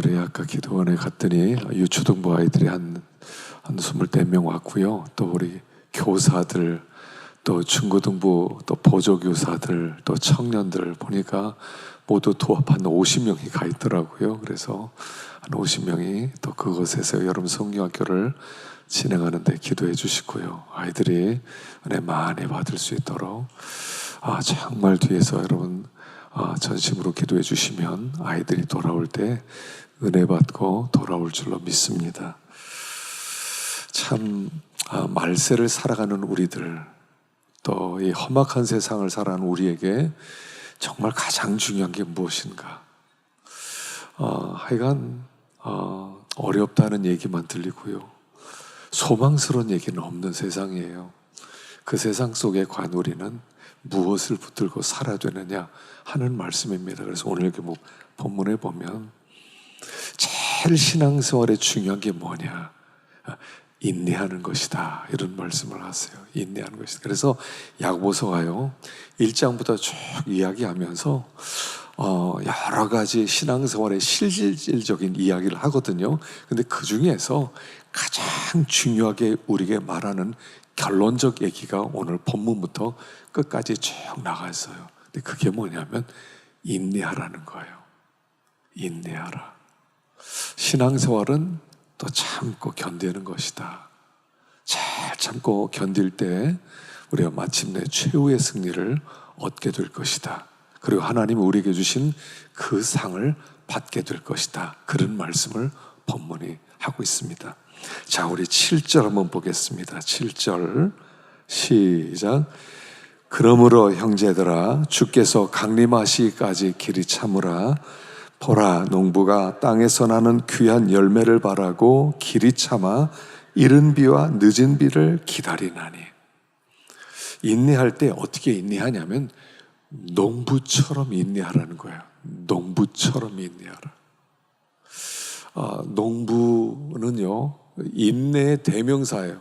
우리 아까 기도원에 갔더니 유초등부 아이들이 한 24명 왔고요. 또 우리 교사들, 또 중고등부, 또 보조교사들, 또 청년들 보니까 모두 도합 한 50명이 가 있더라고요. 그래서 한 50명이 또 그곳에서 여름 성경학교를 진행하는데 기도해 주시고요. 아이들이 은혜 많이 받을 수 있도록 정말 뒤에서 여러분 전심으로 기도해 주시면 아이들이 돌아올 때 은혜 받고 돌아올 줄로 믿습니다. 참 말세를 살아가는 우리들, 또 이 험악한 세상을 살아가는 우리에게 정말 가장 중요한 게 무엇인가? 하여간 어렵다는 얘기만 들리고요, 소망스러운 얘기는 없는 세상이에요. 그 세상 속에 과연 우리는 무엇을 붙들고 살아야 되느냐 하는 말씀입니다. 그래서 오늘 이렇게 본문에 보면 제일 신앙생활에 중요한 게 뭐냐? 인내하는 것이다, 이런 말씀을 하세요. 인내하는 것이다. 그래서 야고보서가요 1장부터 쭉 이야기하면서 여러 가지 신앙생활의 실질적인 이야기를 하거든요. 근데 그 중에서 가장 중요하게 우리에게 말하는 결론적 얘기가 오늘 본문부터 끝까지 쭉 나가 있어요. 근데 그게 뭐냐면 인내하라는 거예요. 인내하라. 신앙생활은 또 참고 견디는 것이다. 잘 참고 견딜 때 우리가 마침내 최후의 승리를 얻게 될 것이다. 그리고 하나님이 우리에게 주신 그 상을 받게 될 것이다. 그런 말씀을 본문이 하고 있습니다. 자, 우리 7절 한번 보겠습니다. 7절 시작. 그러므로 형제들아, 주께서 강림하시기까지 길이 참으라. 보라, 농부가 땅에서 나는 귀한 열매를 바라고 길이 참아 이른 비와 늦은 비를 기다리나니. 인내할 때 어떻게 인내하냐면 농부처럼 인내하라는 거예요. 농부처럼 인내하라. 농부는요 인내의 대명사예요.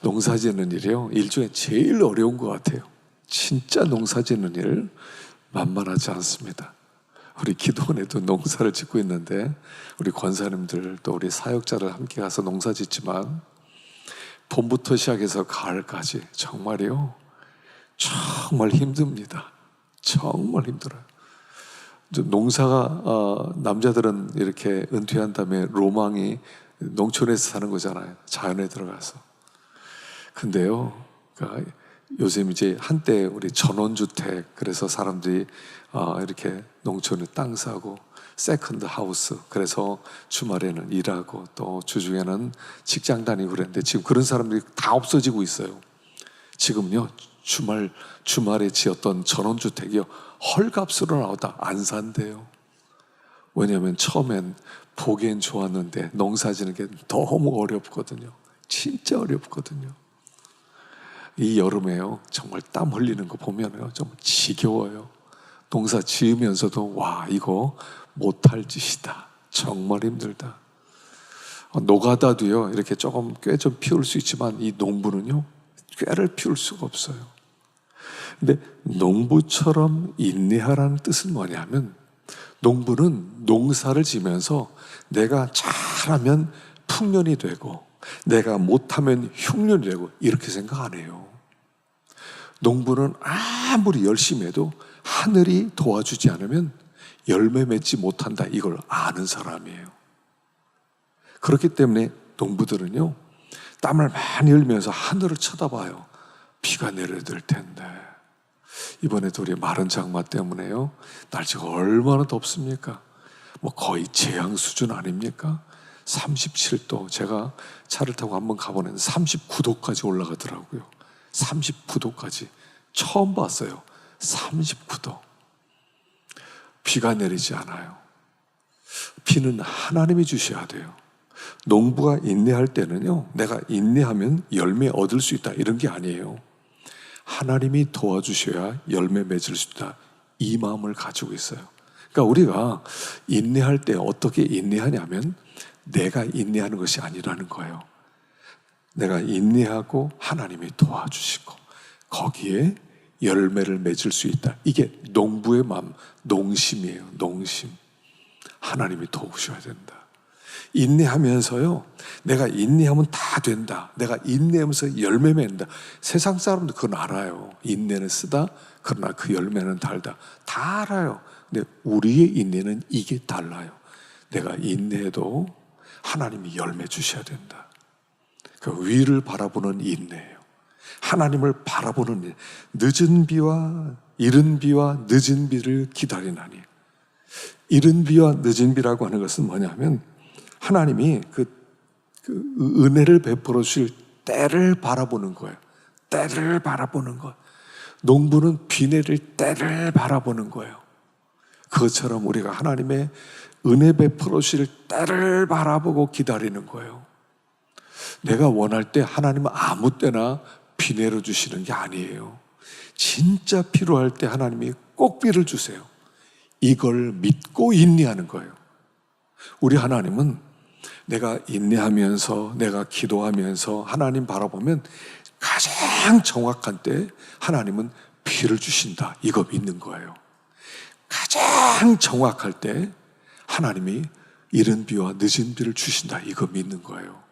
농사 짓는 일이요 일종의 제일 어려운 것 같아요. 진짜 농사 짓는 일 만만하지 않습니다. 우리 기도원에도 농사를 짓고 있는데 우리 권사님들 또 우리 사역자를 함께 가서 농사 짓지만 봄부터 시작해서 가을까지 정말이요 정말 힘듭니다. 정말 힘들어요. 농사가 남자들은 이렇게 은퇴한 다음에 로망이 농촌에서 사는 거잖아요. 자연에 들어가서. 근데요, 그러니까 요즘 이제 한때 우리 전원주택, 그래서 사람들이 이렇게 농촌에 땅 사고 세컨드 하우스, 그래서 주말에는 일하고 또 주중에는 직장 다니고 그랬는데 지금 그런 사람들이 다 없어지고 있어요. 지금요 주말에 지었던 전원주택이요 헐값으로 나오다 안 산대요. 왜냐하면 처음엔 보기엔 좋았는데 농사 지는 게 너무 어렵거든요. 진짜 어렵거든요. 이 여름에요 정말 땀 흘리는 거 보면요 좀 지겨워요. 농사 지으면서도 와 이거 못할 짓이다, 정말 힘들다. 노가다도요 이렇게 조금 꽤 좀 피울 수 있지만 이 농부는요 꾀를 피울 수가 없어요. 근데 농부처럼 인내하라는 뜻은 뭐냐면 농부는 농사를 지면서 내가 잘하면 풍년이 되고 내가 못하면 흉년이 되고 이렇게 생각 안 해요. 농부는 아무리 열심히 해도 하늘이 도와주지 않으면 열매 맺지 못한다, 이걸 아는 사람이에요. 그렇기 때문에 농부들은요 땀을 많이 흘리면서 하늘을 쳐다봐요. 비가 내려야 될 텐데. 이번에도 우리 마른 장마 때문에요 날씨가 얼마나 덥습니까? 거의 재앙 수준 아닙니까? 37도, 제가 차를 타고 한번 가보면 39도까지 올라가더라고요. 39도까지 처음 봤어요. 39도. 비가 내리지 않아요. 비는 하나님이 주셔야 돼요. 농부가 인내할 때는요 내가 인내하면 열매 얻을 수 있다 이런 게 아니에요. 하나님이 도와주셔야 열매 맺을 수 있다, 이 마음을 가지고 있어요. 그러니까 우리가 인내할 때 어떻게 인내하냐면 내가 인내하는 것이 아니라는 거예요. 내가 인내하고 하나님이 도와주시고 거기에 열매를 맺을 수 있다. 이게 농부의 마음, 농심이에요. 농심. 하나님이 도우셔야 된다. 인내하면서요, 내가 인내하면 다 된다. 내가 인내하면서 열매 맺는다. 세상 사람도 그건 알아요. 인내는 쓰다, 그러나 그 열매는 달다. 다 알아요. 근데 우리의 인내는 이게 달라요. 내가 인내해도 하나님이 열매 주셔야 된다. 그 위를 바라보는 인내예요. 하나님을 바라보는 일. 늦은 비와 이른 비와 늦은 비를 기다리나니. 이른 비와 늦은 비라고 하는 것은 뭐냐면 하나님이 그 은혜를 베풀어 주실 때를 바라보는 거예요. 때를 바라보는 것. 농부는 비 내릴 때를 바라보는 거예요. 그것처럼 우리가 하나님의 은혜 베풀어 주실 때를 바라보고 기다리는 거예요. 내가 원할 때 하나님은 아무 때나 비 내려주시는 게 아니에요. 진짜 필요할 때 하나님이 꼭 비를 주세요. 이걸 믿고 인내하는 거예요. 우리 하나님은 내가 인내하면서 내가 기도하면서 하나님 바라보면 가장 정확한 때 하나님은 비를 주신다. 이거 믿는 거예요. 가장 정확할 때 하나님이 이른 비와 늦은 비를 주신다. 이거 믿는 거예요.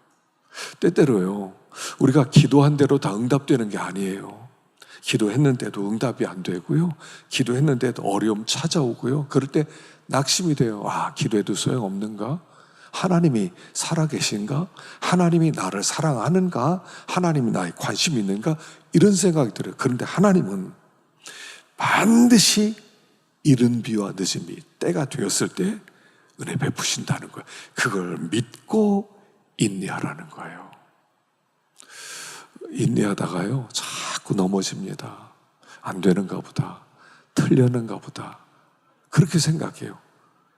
때때로요, 우리가 기도한 대로 다 응답되는 게 아니에요. 기도했는데도 응답이 안 되고요, 기도했는데도 어려움 찾아오고요, 그럴 때 낙심이 돼요. 기도해도 소용없는가? 하나님이 살아계신가? 하나님이 나를 사랑하는가? 하나님이 나에 관심이 있는가? 이런 생각이 들어요. 그런데 하나님은 반드시 이른 비와 늦은 비, 때가 되었을 때 은혜 베푸신다는 거예요. 그걸 믿고 인내하라는 거예요. 인내하다가요, 자꾸 넘어집니다. 안 되는가 보다, 틀렸는가 보다, 그렇게 생각해요.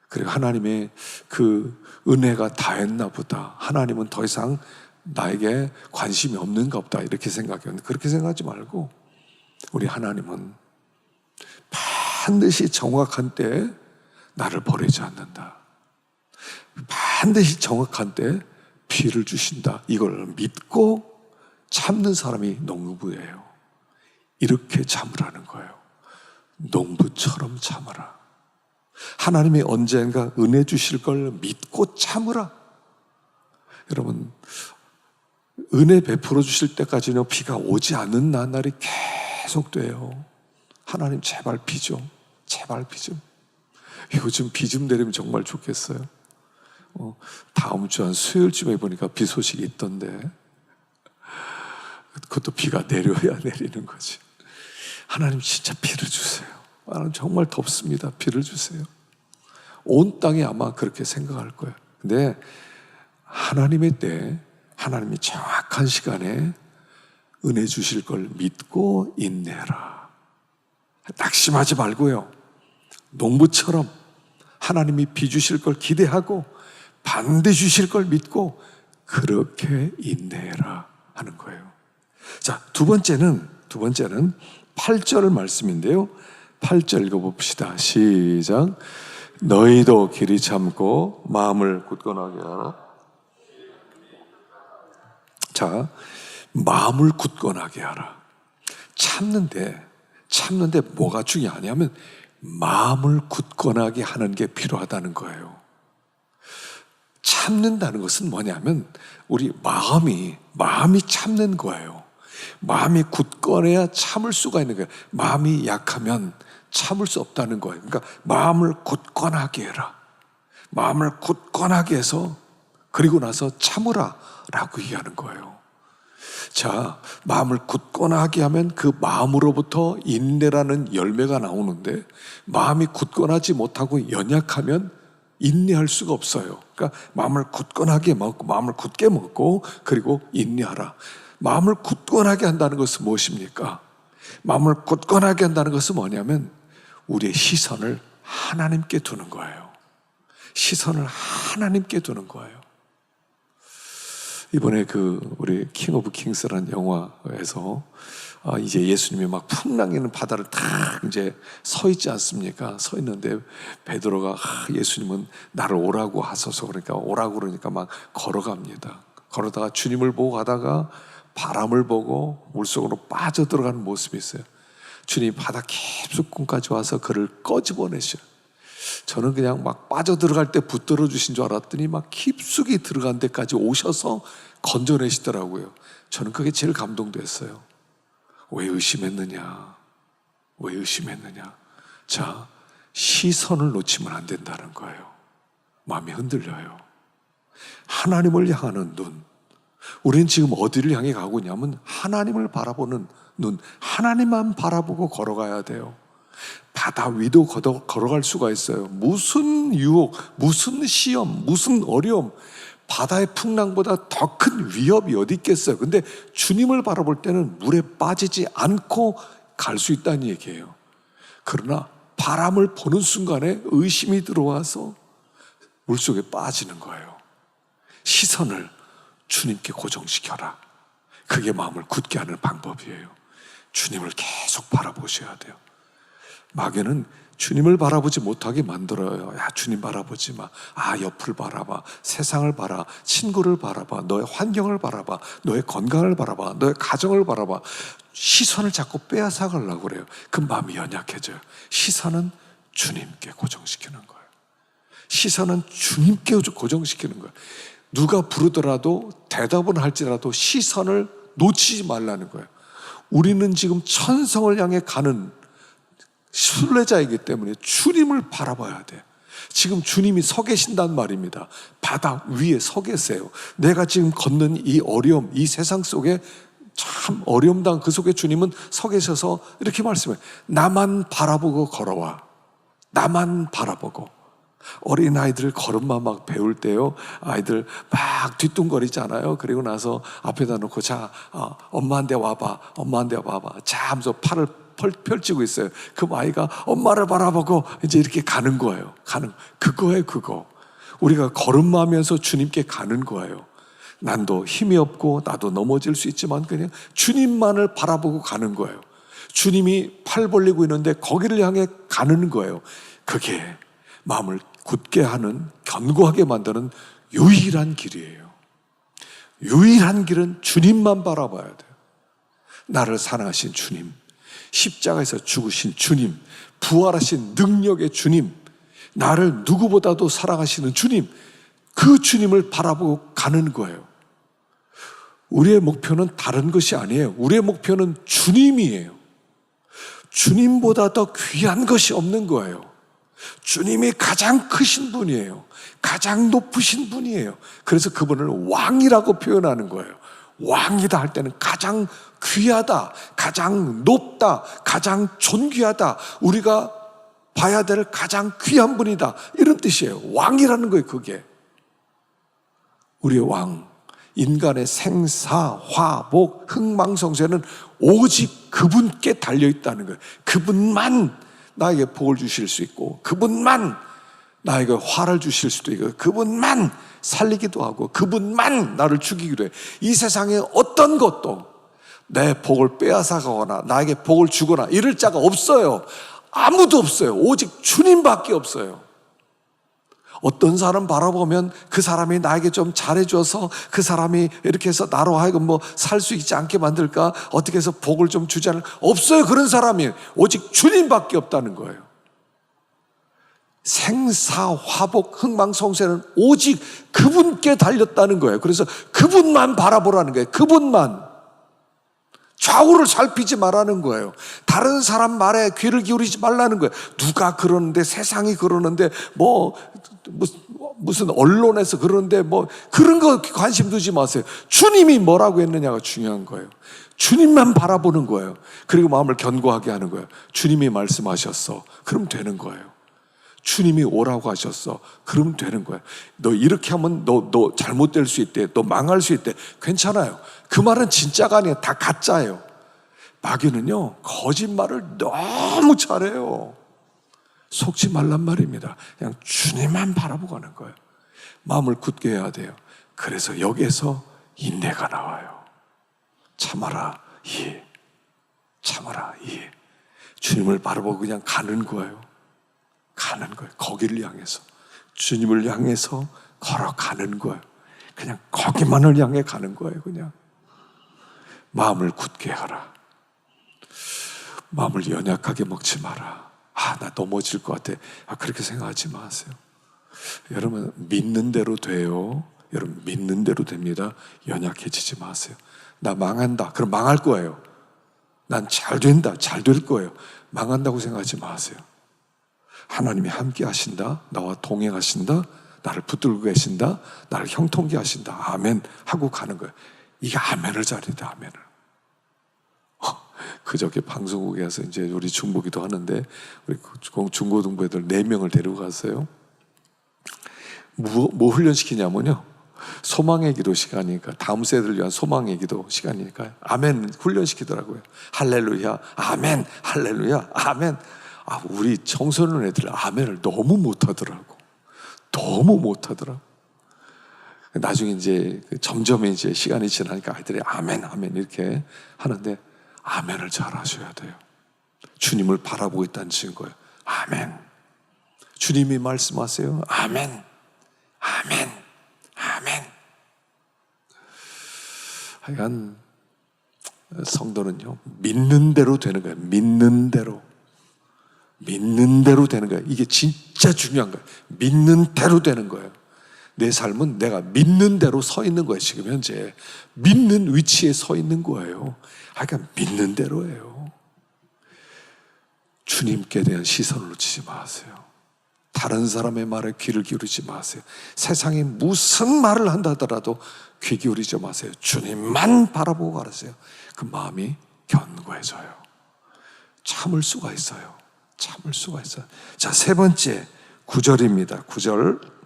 그리고 하나님의 그 은혜가 다했나 보다, 하나님은 더 이상 나에게 관심이 없는가 보다, 이렇게 생각해요. 그렇게 생각하지 말고 우리 하나님은 반드시 정확한 때에 나를 버리지 않는다. 반드시 정확한 때에 비를 주신다. 이걸 믿고 참는 사람이 농부예요. 이렇게 참으라는 거예요. 농부처럼 참으라. 하나님이 언젠가 은혜 주실 걸 믿고 참으라. 여러분, 은혜 베풀어 주실 때까지는 비가 오지 않는 나날이 계속 돼요. 하나님 제발 비 좀, 제발 비 좀. 요즘 비 좀 내리면 정말 좋겠어요. 다음 주 한 수요일쯤에 보니까 비 소식이 있던데, 그것도 비가 내려야 내리는 거지. 하나님 진짜 비를 주세요. 나는 정말 덥습니다. 비를 주세요. 온 땅이 아마 그렇게 생각할 거예요. 근데 하나님의 때, 하나님이 정확한 시간에 은혜 주실 걸 믿고 인내해라. 낙심하지 말고요, 농부처럼 하나님이 비 주실 걸 기대하고 반드시 주실 걸 믿고 그렇게 인내해라 하는 거예요. 자, 두 번째는 8절 말씀인데요. 8절 읽어봅시다. 시작. 너희도 길이 참고 마음을 굳건하게 하라. 자, 마음을 굳건하게 하라. 참는데 뭐가 중요하냐면 마음을 굳건하게 하는 게 필요하다는 거예요. 참는다는 것은 뭐냐면 우리 마음이 참는 거예요. 마음이 굳건해야 참을 수가 있는 거예요. 마음이 약하면 참을 수 없다는 거예요. 그러니까 마음을 굳건하게 해라. 마음을 굳건하게 해서 그리고 나서 참으라 라고 얘기하는 거예요. 자, 마음을 굳건하게 하면 그 마음으로부터 인내라는 열매가 나오는데, 마음이 굳건하지 못하고 연약하면 인내할 수가 없어요. 그러니까 마음을 굳건하게 먹고, 마음을 굳게 먹고, 그리고 인내하라. 마음을 굳건하게 한다는 것은 무엇입니까? 마음을 굳건하게 한다는 것은 뭐냐면 우리의 시선을 하나님께 두는 거예요. 시선을 하나님께 두는 거예요. 이번에 우리 킹 오브 킹스라는 영화에서 이제 예수님이 막 풍랑이는 바다를 탁 이제 서 있지 않습니까? 서 있는데 베드로가 예수님은 나를 오라고 하소서, 그러니까 오라고 그러니까 막 걸어갑니다. 걸어다가 주님을 보고 가다가 바람을 보고 물속으로 빠져들어가는 모습이 있어요. 주님이 바다 깊숙함까지 와서 그를 꺼집어내셔요. 저는 그냥 막 빠져들어갈 때 붙들어 주신 줄 알았더니 막 깊숙이 들어간 데까지 오셔서 건져내시더라고요. 저는 그게 제일 감동됐어요. 왜 의심했느냐? 왜 의심했느냐? 자, 시선을 놓치면 안 된다는 거예요. 마음이 흔들려요. 하나님을 향하는 눈. 우리는 지금 어디를 향해 가고 있냐면 하나님을 바라보는 눈. 하나님만 바라보고 걸어가야 돼요. 바다 위도 걸어갈 수가 있어요. 무슨 유혹, 무슨 시험, 무슨 어려움, 바다의 풍랑보다 더 큰 위협이 어디 있겠어요. 근데 주님을 바라볼 때는 물에 빠지지 않고 갈 수 있다는 얘기예요. 그러나 바람을 보는 순간에 의심이 들어와서 물속에 빠지는 거예요. 시선을 주님께 고정시켜라. 그게 마음을 굳게 하는 방법이에요. 주님을 계속 바라보셔야 돼요. 마귀는 주님을 바라보지 못하게 만들어요. 야, 주님 바라보지 마. 아, 옆을 바라봐. 세상을 봐라. 친구를 바라봐. 너의 환경을 바라봐. 너의 건강을 바라봐. 너의 가정을 바라봐. 시선을 자꾸 빼앗아 가려고 그래요. 그 마음이 연약해져요. 시선은 주님께 고정시키는 거예요. 시선은 주님께 고정시키는 거예요. 누가 부르더라도 대답은 할지라도 시선을 놓치지 말라는 거예요. 우리는 지금 천성을 향해 가는 순례자이기 때문에 주님을 바라봐야 돼. 지금 주님이 서 계신단 말입니다. 바다 위에 서 계세요. 내가 지금 걷는 이 어려움, 이 세상 속에 참 어려움 당 그 속에 주님은 서 계셔서 이렇게 말씀해요. 나만 바라보고 걸어와. 나만 바라보고. 어린아이들 걸음마 막 배울 때요, 아이들 막 뒤뚱거리잖아요. 그리고 나서 앞에다 놓고, 자, 엄마한테 와봐, 엄마한테 와봐. 자 하면서 팔을 펼치고 있어요. 그 아이가 엄마를 바라보고 이제 이렇게 가는 거예요. 그거예요, 그거. 우리가 걸음마하면서 주님께 가는 거예요. 난도 힘이 없고 나도 넘어질 수 있지만 그냥 주님만을 바라보고 가는 거예요. 주님이 팔 벌리고 있는데 거기를 향해 가는 거예요. 그게 마음을 굳게 하는, 견고하게 만드는 유일한 길이에요. 유일한 길은 주님만 바라봐야 돼요. 나를 사랑하신 주님, 십자가에서 죽으신 주님, 부활하신 능력의 주님, 나를 누구보다도 사랑하시는 주님, 그 주님을 바라보고 가는 거예요. 우리의 목표는 다른 것이 아니에요. 우리의 목표는 주님이에요. 주님보다 더 귀한 것이 없는 거예요. 주님이 가장 크신 분이에요. 가장 높으신 분이에요. 그래서 그분을 왕이라고 표현하는 거예요. 왕이다 할 때는 가장 귀하다, 가장 높다, 가장 존귀하다, 우리가 봐야 될 가장 귀한 분이다, 이런 뜻이에요. 왕이라는 거예요. 그게 우리의 왕, 인간의 생사, 화복, 흥망성쇠는 오직 그분께 달려있다는 거예요. 그분만 나에게 복을 주실 수 있고, 그분만 나에게 화를 주실 수도 있고, 그분만 살리기도 하고, 그분만 나를 죽이기도 해요. 이 세상에 어떤 것도 내 복을 빼앗아가거나 나에게 복을 주거나 이럴 자가 없어요. 아무도 없어요. 오직 주님밖에 없어요. 어떤 사람 바라보면 그 사람이 나에게 좀 잘해줘서 그 사람이 이렇게 해서 나로 하여금 뭐 살 수 있지 않게 만들까, 어떻게 해서 복을 좀 주지 않을까, 없어요. 그런 사람이 오직 주님밖에 없다는 거예요. 생사, 화복, 흥망성쇠는 오직 그분께 달렸다는 거예요. 그래서 그분만 바라보라는 거예요. 그분만. 좌우를 살피지 말라는 거예요. 다른 사람 말에 귀를 기울이지 말라는 거예요. 누가 그러는데, 세상이 그러는데, 무슨 언론에서 그러는데, 그런 거 관심 두지 마세요. 주님이 뭐라고 했느냐가 중요한 거예요. 주님만 바라보는 거예요. 그리고 마음을 견고하게 하는 거예요. 주님이 말씀하셨어. 그럼 되는 거예요. 주님이 오라고 하셨어. 그러면 되는 거예요. 너 이렇게 하면 너 잘못될 수 있대. 너 망할 수 있대. 괜찮아요. 그 말은 진짜가 아니에요. 다 가짜예요. 마귀는요, 거짓말을 너무 잘해요. 속지 말란 말입니다. 그냥 주님만 바라보고 가는 거예요. 마음을 굳게 해야 돼요. 그래서 여기에서 인내가 나와요. 참아라, 이해. 참아라, 이해. 주님을 바라보고 그냥 가는 거예요. 가는 거예요. 거기를 향해서. 주님을 향해서 걸어가는 거예요. 그냥 거기만을 향해 가는 거예요. 그냥 마음을 굳게 하라. 마음을 연약하게 먹지 마라. 아, 나 넘어질 것 같아. 그렇게 생각하지 마세요. 여러분, 믿는 대로 돼요. 여러분, 믿는 대로 됩니다. 연약해지지 마세요. 나 망한다. 그럼 망할 거예요. 난 잘 된다. 잘 될 거예요. 망한다고 생각하지 마세요. 하나님이 함께 하신다. 나와 동행하신다. 나를 붙들고 계신다. 나를 형통케 하신다. 아멘 하고 가는 거예요. 이게 아멘을 잘해야 돼. 아멘을. 그저께 방송국에 가서 이제 우리 중보기도 하는데 우리 중고등부 애들 4명을 데리고 갔어요. 뭐 훈련시키냐면요, 소망의 기도 시간이니까, 다음 세대를 위한 소망의 기도 시간이니까 아멘 훈련시키더라고요. 할렐루야 아멘, 할렐루야 아멘. 우리 청소년 애들 아멘을 너무 못하더라고. 너무 못하더라고. 나중에 이제 점점 이제 시간이 지나니까 아이들이 아멘 아멘 이렇게 하는데, 아멘을 잘 하셔야 돼요. 주님을 바라보고 있다는 증거예요. 아멘. 주님이 말씀하세요. 아멘 아멘 아멘. 하여간 성도는요, 믿는 대로 되는 거예요. 믿는 대로 되는 거예요. 이게 진짜 중요한 거예요. 믿는 대로 되는 거예요. 내 삶은 내가 믿는 대로 서 있는 거예요. 지금 현재 믿는 위치에 서 있는 거예요. 그러니까 믿는 대로예요. 주님께 대한 시선을 놓치지 마세요. 다른 사람의 말에 귀를 기울이지 마세요. 세상이 무슨 말을 한다 하더라도 귀 기울이지 마세요. 주님만 바라보고 가세요. 그 마음이 견고해져요. 참을 수가 있어요. 참을 수가 있어요. 자, 3번째 9절입니다. 9절.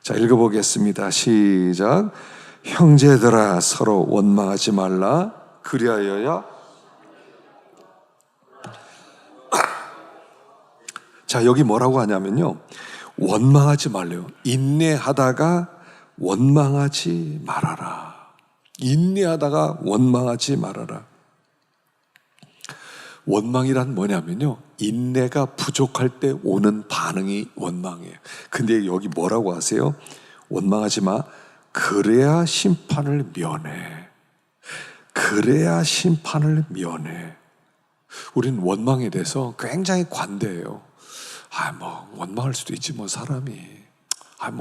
자, 읽어보겠습니다. 시작. 형제들아 서로 원망하지 말라. 그리하여야. 자, 여기 뭐라고 하냐면요, 원망하지 말래요. 인내하다가 원망하지 말아라. 인내하다가 원망하지 말아라. 원망이란 뭐냐면요, 인내가 부족할 때 오는 반응이 원망이에요. 근데 여기 뭐라고 하세요? 원망하지 마. 그래야 심판을 면해. 그래야 심판을 면해. 우린 원망에 대해서 굉장히 관대해요. 원망할 수도 있지, 사람이.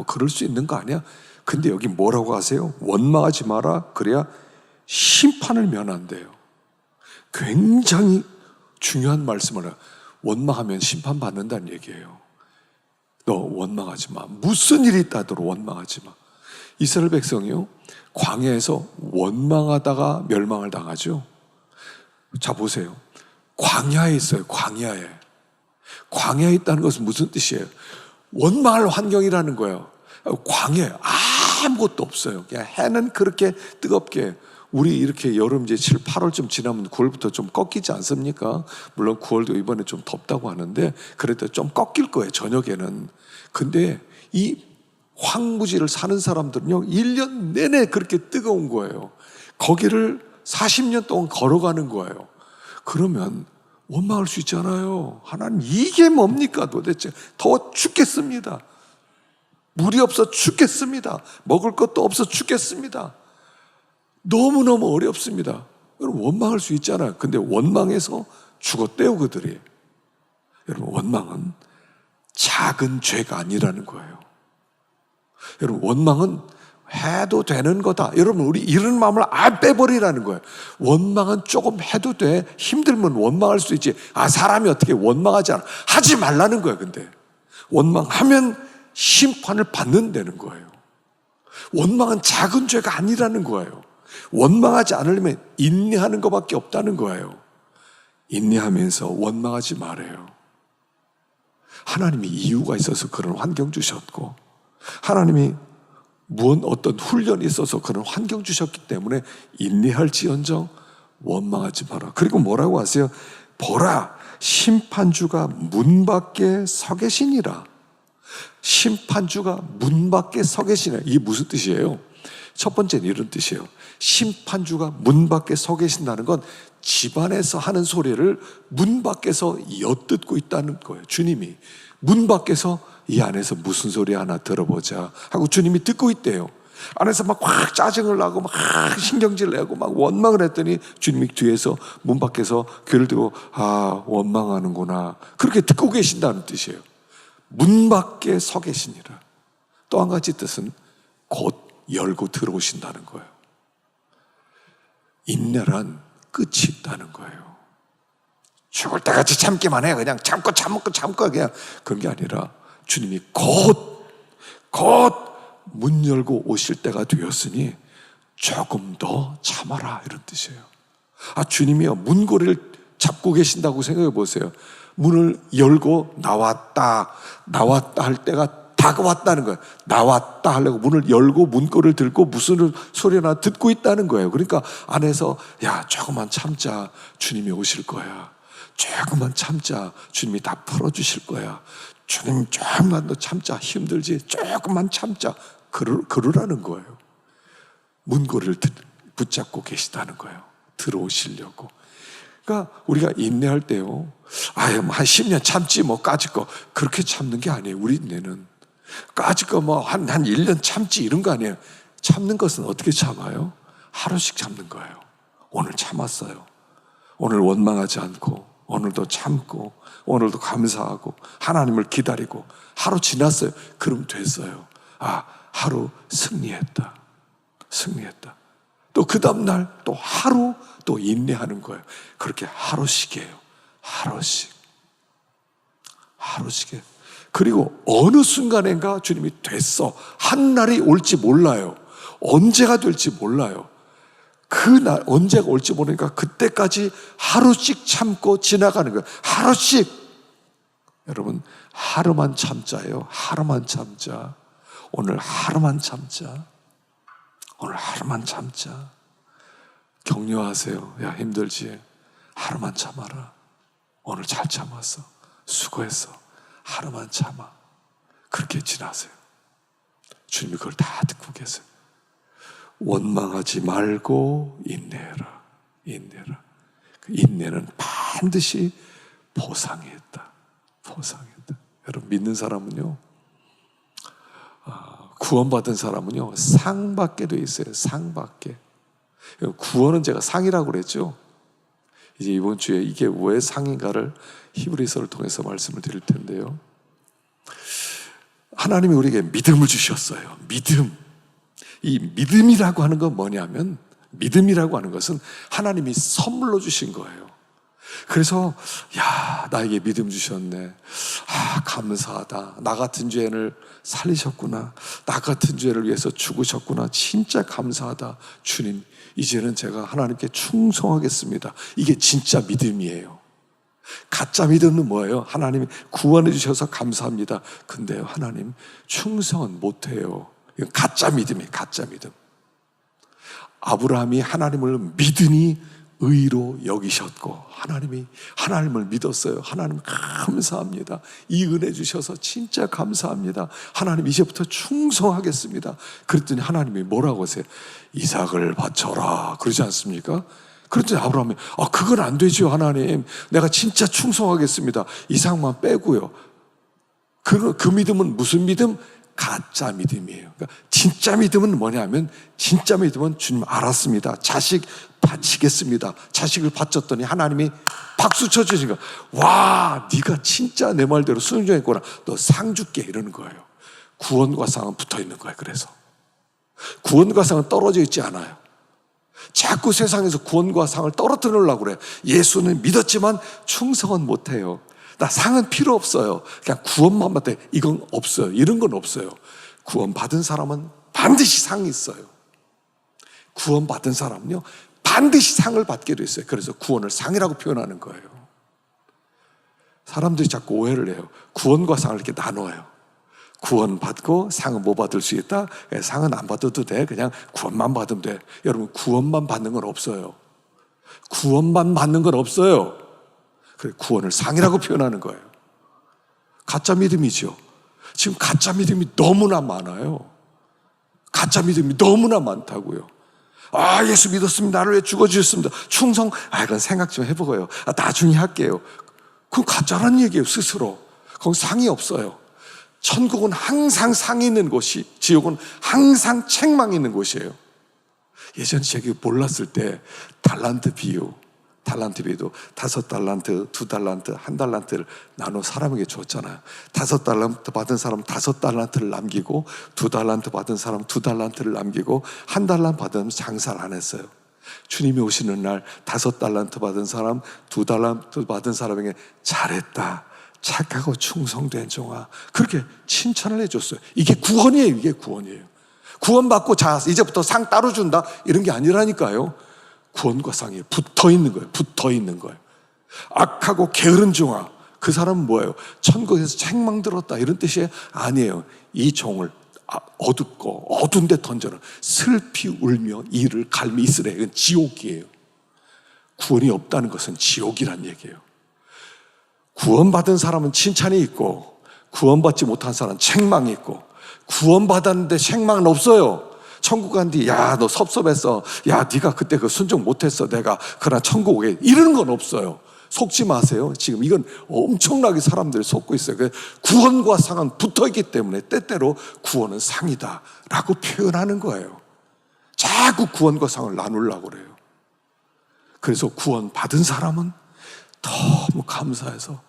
그럴 수 있는 거 아니야? 근데 여기 뭐라고 하세요? 원망하지 마라. 그래야 심판을 면한대요. 굉장히 중요한 말씀을 해요. 원망하면 심판받는다는 얘기예요. 너 원망하지 마. 무슨 일이 있다더러 원망하지 마. 이스라엘 백성이요, 광야에서 원망하다가 멸망을 당하죠. 자, 보세요. 광야에 있어요. 광야에 있다는 것은 무슨 뜻이에요? 원망할 환경이라는 거예요. 광야에 아무것도 없어요. 그냥 해는 그렇게 뜨겁게, 우리 이렇게 여름 이제 7, 8월쯤 지나면 9월부터 좀 꺾이지 않습니까? 물론 9월도 이번에 좀 덥다고 하는데 그래도 좀 꺾일 거예요, 저녁에는. 근데 이 황무지를 사는 사람들은요, 1년 내내 그렇게 뜨거운 거예요. 거기를 40년 동안 걸어가는 거예요. 그러면 원망할 수 있잖아요. 하나님, 이게 뭡니까 도대체? 더워 죽겠습니다. 물이 없어 죽겠습니다. 먹을 것도 없어 죽겠습니다. 너무너무 어렵습니다. 여러분, 원망할 수 있잖아요. 근데 원망해서 죽었대요, 그들이. 여러분, 원망은 작은 죄가 아니라는 거예요. 여러분, 원망은 해도 되는 거다. 여러분, 우리 이런 마음을 빼버리라는 거예요. 원망은 조금 해도 돼. 힘들면 원망할 수 있지. 사람이 어떻게 원망하지 않아. 하지 말라는 거예요. 근데 원망하면 심판을 받는다는 거예요. 원망은 작은 죄가 아니라는 거예요. 원망하지 않으려면 인내하는 것밖에 없다는 거예요. 인내하면서 원망하지 말아요. 하나님이 이유가 있어서 그런 환경 주셨고, 하나님이 어떤 훈련이 있어서 그런 환경 주셨기 때문에 인내할지언정 원망하지 마라. 그리고 뭐라고 하세요? 보라, 심판주가 문 밖에 서 계시니라. 심판주가 문 밖에 서 계시니라. 이게 무슨 뜻이에요? 첫 번째는 이런 뜻이에요. 심판주가 문 밖에 서 계신다는 건 집안에서 하는 소리를 문 밖에서 엿듣고 있다는 거예요. 주님이 문 밖에서 이 안에서 무슨 소리 하나 들어보자 하고 주님이 듣고 있대요. 안에서 막 확 짜증을 나고 막 신경질 내고 막 원망을 했더니 주님이 뒤에서 문 밖에서 귀를 들고 원망하는구나 그렇게 듣고 계신다는 뜻이에요. 문 밖에 서 계시니라. 또 한 가지 뜻은 곧 열고 들어오신다는 거예요. 인내란 끝이 있다는 거예요. 죽을 때까지 참기만 해. 그냥 참고 그냥 그런 게 아니라 주님이 곧 문 열고 오실 때가 되었으니 조금 더 참아라 이런 뜻이에요. 주님이요 문고리를 잡고 계신다고 생각해 보세요. 문을 열고 나왔다 할 때가 다가왔다는 거예요. 나왔다 하려고 문을 열고 문고리를 들고 무슨 소리나 듣고 있다는 거예요. 그러니까 안에서 조금만 참자 주님이 오실 거야. 조금만 참자 주님이 다 풀어주실 거야. 주님 조금만 더 참자 힘들지 조금만 참자 그러라는 거예요. 문고리를 붙잡고 계시다는 거예요. 들어오시려고. 그러니까 우리가 인내할 때요 한 10년 참지 까짓 거 그렇게 참는 게 아니에요. 우리 인내는 까짓 거 한 1년 참지 이런 거 아니에요. 참는 것은 어떻게 참아요? 하루씩 참는 거예요. 오늘 참았어요. 오늘 원망하지 않고 오늘도 참고 오늘도 감사하고 하나님을 기다리고 하루 지났어요. 그럼 됐어요. 하루 승리했다. 또 그 다음날 또 하루 또 인내하는 거예요. 그렇게 하루씩이에요. 하루씩이에요. 그리고 어느 순간인가 주님이 됐어. 한 날이 올지 몰라요. 언제가 될지 몰라요. 그날 언제가 올지 모르니까 그때까지 하루씩 참고 지나가는 거예요. 하루씩. 여러분 하루만 참자예요. 하루만 참자. 오늘 하루만 참자. 격려하세요. 힘들지? 하루만 참아라. 오늘 잘 참았어. 수고했어. 하루만 참아. 그렇게 지나세요. 주님이 그걸 다 듣고 계세요. 원망하지 말고 인내해라. 그 인내는 반드시 보상이 있다. 여러분 믿는 사람은요 구원받은 사람은요 상 받게 돼 있어요. 상 받게. 구원은 제가 상이라고 그랬죠. 이제 이번 주에 이게 왜 상인가를 히브리서를 통해서 말씀을 드릴 텐데요. 하나님이 우리에게 믿음을 주셨어요. 이 믿음이라고 하는 건 뭐냐면 믿음이라고 하는 것은 하나님이 선물로 주신 거예요. 그래서 나에게 믿음 주셨네. 감사하다. 나 같은 죄인을 살리셨구나. 나 같은 죄를 위해서 죽으셨구나. 진짜 감사하다. 주님, 이제는 제가 하나님께 충성하겠습니다. 이게 진짜 믿음이에요. 가짜 믿음은 뭐예요? 하나님이 구원해 주셔서 감사합니다. 근데요, 하나님 충성은 못해요. 이건 가짜 믿음이에요. 가짜 믿음. 아브라함이 하나님을 믿으니 의로 여기셨고 하나님을 믿었어요. 하나님 감사합니다. 이 은혜 주셔서 진짜 감사합니다. 하나님 이제부터 충성하겠습니다. 그랬더니 하나님이 뭐라고 하세요? 이삭을 바쳐라 그러지 않습니까? 그랬더니 아브라함이 그건 안 되죠. 하나님 내가 진짜 충성하겠습니다. 이삭만 빼고요. 그 믿음은 무슨 믿음? 가짜 믿음이에요. 그러니까 진짜 믿음은 뭐냐면 진짜 믿음은 주님 알았습니다. 자식 바치겠습니다. 자식을 바쳤더니 하나님이 박수 쳐주시니까 네가 진짜 내 말대로 순종했구나. 너 상 줄게 이러는 거예요. 구원과 상은 붙어 있는 거예요. 그래서 구원과 상은 떨어져 있지 않아요. 자꾸 세상에서 구원과 상을 떨어뜨리려고 그래. 예수는 믿었지만 충성은 못해요. 나 상은 필요 없어요. 그냥 구원만 받대. 이건 없어요. 이런 건 없어요. 구원 받은 사람은 반드시 상이 있어요. 구원 받은 사람은요 반드시 상을 받게 돼 있어요. 그래서 구원을 상이라고 표현하는 거예요. 사람들이 자꾸 오해를 해요. 구원과 상을 이렇게 나눠요. 구원 받고 상은 뭐 받을 수 있다? 상은 안 받아도 돼. 그냥 구원만 받으면 돼. 여러분 구원만 받는 건 없어요. 구원만 받는 건 없어요. 그래, 구원을 상이라고 표현하는 거예요. 가짜 믿음이죠. 지금 가짜 믿음이 너무나 많아요. 가짜 믿음이 너무나 많다고요. 예수 믿었습니다. 나를 위해 죽어주셨습니다. 충성, 이건 생각 좀 해보고요. 나중에 할게요. 그건 가짜란 얘기예요, 스스로. 거기 상이 없어요. 천국은 항상 상이 있는 곳이, 지옥은 항상 책망이 있는 곳이에요. 예전에 제가 몰랐을 때 달란트 비유도 5달란트, 2달란트, 1달란트를 나눠 사람에게 줬잖아요. 5달란트 받은 사람은 5달란트를 남기고, 2달란트 받은 사람은 2달란트를 남기고, 1달란트 받으면 장사를 안 했어요. 주님이 오시는 날 5달란트 받은 사람, 2달란트 받은 사람에게 잘했다, 착하고 충성된 종아, 그렇게 칭찬을 해줬어요. 이게 구원이에요. 이게 구원이에요. 구원받고 자 이제부터 상 따로 준다 이런 게 아니라니까요. 구원과 상이 붙어 있는 거예요. 붙어 있는 거예요. 악하고 게으른 종아, 그 사람은 뭐예요? 천국에서 책망 들었다 이런 뜻이 아니에요. 이 종을 어둡고 어두운 데 던져는 슬피 울며 이를 갈미 있으래. 이건 지옥이에요. 구원이 없다는 것은 지옥이란 얘기예요. 구원받은 사람은 칭찬이 있고, 구원받지 못한 사람은 책망이 있고, 구원받았는데 책망은 없어요. 천국 간 뒤, 야, 너 섭섭했어. 야, 네가 그때 그 순종 못했어. 내가 그러나 천국 오게. 이러는 건 없어요. 속지 마세요. 지금 이건 엄청나게 사람들이 속고 있어요. 구원과 상은 붙어있기 때문에 때때로 구원은 상이다 라고 표현하는 거예요. 자꾸 구원과 상을 나누려고 그래요. 그래서 구원 받은 사람은 너무 감사해서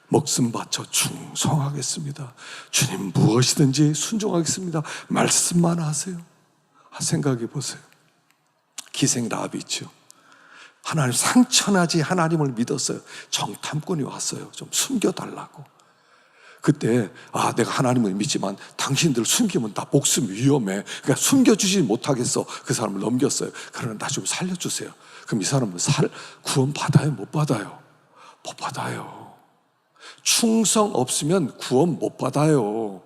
목숨 바쳐 충성하겠습니다. 주님 무엇이든지 순종하겠습니다. 말씀만 하세요. 생각해 보세요. 기생 라합이 있죠. 하나님 상처나지 하나님을 믿었어요. 정탐꾼이 왔어요. 좀 숨겨달라고. 그때 내가 하나님을 믿지만 당신들 숨기면 나 목숨 위험해. 그러니까 숨겨주지 못하겠어. 그 사람을 넘겼어요. 그러나 나 좀 살려주세요. 그럼 이 사람은 구원 받아요? 못 받아요? 못 받아요. 충성 없으면 구원 못 받아요.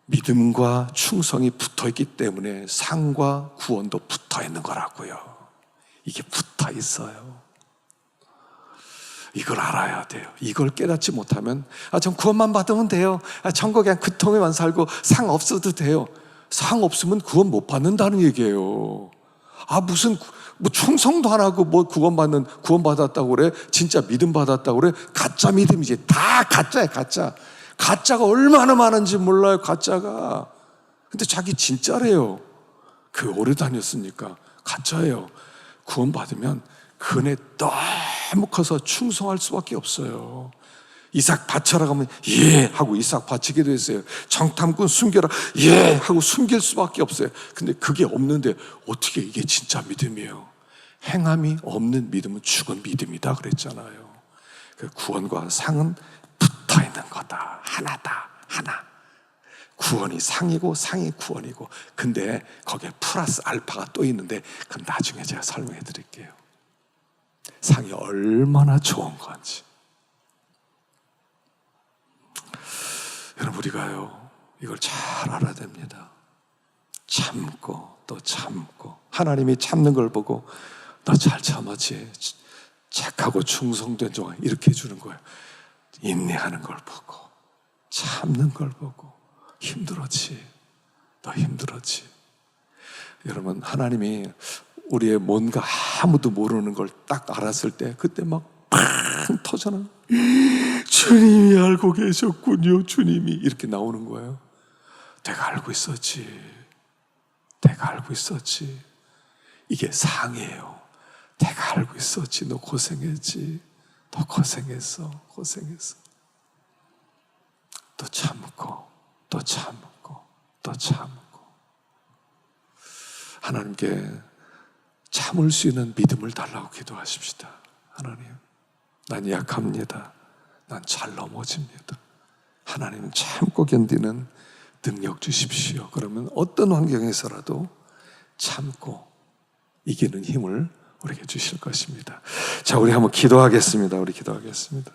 믿음과 충성이 붙어있기 때문에 상과 구원도 붙어있는 거라고요. 이게 붙어 있어요. 이걸 알아야 돼요. 이걸 깨닫지 못하면 전 구원만 받으면 돼요. 천국에 그냥 그 통에만 살고 상 없어도 돼요. 상 없으면 구원 못 받는다는 얘기예요. 무슨 충성도 안 하고 구원 받았다고 그래? 진짜 믿음 받았다고 그래? 가짜 믿음이지. 다 가짜야, 가짜. 가짜가 얼마나 많은지 몰라요, 가짜가. 근데 자기 진짜래요. 교회 오래 다녔으니까 가짜예요. 구원 받으면 그 은혜 너무 커서 충성할 수밖에 없어요. 이삭 바쳐라 하면 예 하고 이삭 바치기도 했어요. 정탐꾼 숨겨라 예 하고 숨길 수밖에 없어요. 근데 그게 없는데 어떻게 이게 진짜 믿음이에요? 행함이 없는 믿음은 죽은 믿음이다 그랬잖아요. 그 구원과 상은 붙어 있는 거다. 하나다. 하나. 구원이 상이고 상이 구원이고, 근데 거기에 플러스 알파가 또 있는데 그건 나중에 제가 설명해 드릴게요. 상이 얼마나 좋은 건지. 여러분, 우리가요 이걸 잘 알아야 됩니다. 참고 또 참고, 하나님이 참는 걸 보고 너 잘 참았지, 착하고 충성된 종아 이렇게 해주는 거예요. 인내하는 걸 보고 참는 걸 보고 힘들었지, 너 힘들었지. 여러분, 하나님이 우리의 뭔가 아무도 모르는 걸 딱 알았을 때 그때 막 팡 터져나, 주님이 알고 계셨군요, 주님이 이렇게 나오는 거예요. 내가 알고 있었지, 내가 알고 있었지. 이게 상이에요. 내가 알고 있었지, 너 고생했지, 너 고생했어, 고생했어. 또 참고 또 참고 또 참고. 하나님께 참을 수 있는 믿음을 달라고 기도하십시다. 하나님, 난 약합니다. 난 잘 넘어집니다. 하나님, 참고 견디는 능력 주십시오. 그러면 어떤 환경에서라도 참고 이기는 힘을 우리에게 주실 것입니다. 자, 우리 한번 기도하겠습니다. 우리 기도하겠습니다.